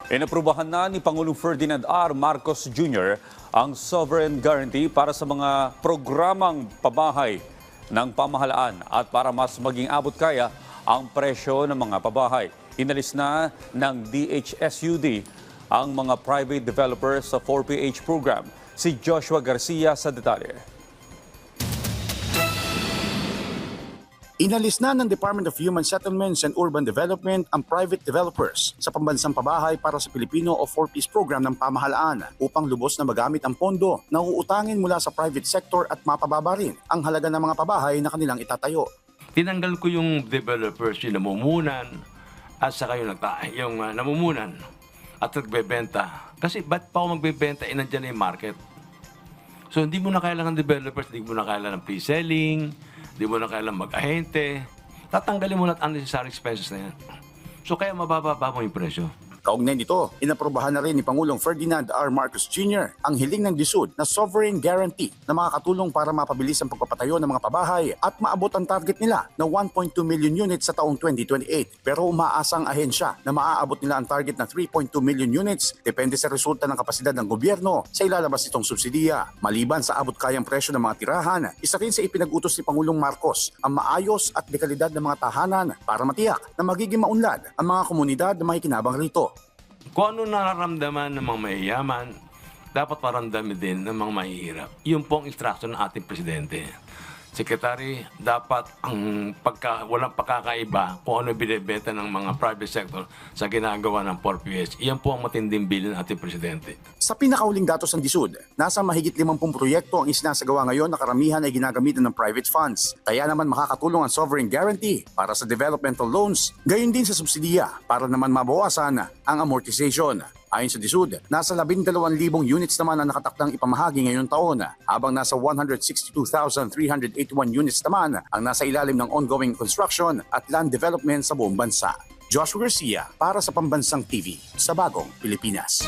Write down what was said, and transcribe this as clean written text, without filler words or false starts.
Inaprubahan na ni Pangulong Ferdinand R. Marcos Jr. ang sovereign guarantee para sa mga programang pabahay ng pamahalaan at para mas maging abot kaya ang presyo ng mga pabahay. Inalis na ng DHSUD ang mga private developers sa 4PH program. Si Joshua Garcia sa detalye. Inalis na ng Department of Human Settlements and Urban Development ang private developers sa pambansang pabahay para sa Pilipino o 4Ps program ng pamahalaan upang lubos na magamit ang pondo na uutangin mula sa private sector at mapababa rin ang halaga ng mga pabahay na kanilang itatayo. Tinanggal ko yung developers, yung namumunan at saka yung namumunan at nagbebenta. Kasi ba't pa ako magbebenta? Nandiyan na yung market. So hindi mo na kailangan developers, hindi mo na kailangan ng pre-selling, hindi mo na kailangan mag-ahente. Tatanggalin mo na at unnecessary expenses na yan. So kaya mabababa mo yung presyo. Kaugnay nito, inaprobahan na rin ni Pangulong Ferdinand R. Marcos Jr. ang hiling ng DSUD na sovereign guarantee na makakatulong para mapabilis ang pagpapatayo ng mga pabahay at maabot ang target nila na 1.2 million units sa taong 2028. Pero umaasa ang ahensya na maaabot nila ang target na 3.2 million units depende sa resulta ng kapasidad ng gobyerno sa ilalabas nitong subsidiya. Maliban sa abot kayang presyo ng mga tirahan, isa rin sa ipinag-utos ni Pangulong Marcos ang maayos at dekalidad ng mga tahanan para matiyak na magiging maunlad ang mga komunidad na makikinabang rito. Kung ano nararamdaman ng mga mayayaman, dapat maramdaman din ng mga mahihirap. Yun po ang instruction ng ating presidente. Secretary, dapat ang walang pagkakaiba kung ano binibenta ng mga private sector sa ginagawa ng 4PS. Iyan po ang matinding bilin ng ating presidente. Sa pinakauling datos ng DSUD, nasa mahigit 50 proyekto ang isinasagawa ngayon na karamihan ay ginagamitan ng private funds. Kaya naman makakatulong ang sovereign guarantee para sa developmental loans, gayon din sa subsidiya para naman mabawasan ang amortization. Ayon sa DSUD, nasa 12,000 units naman ang nakatakdang ipamahagi ngayong taon, habang nasa 162,381 units naman ang nasa ilalim ng ongoing construction at land development sa buong bansa. Joshua Garcia para sa Pambansang TV sa Bagong Pilipinas.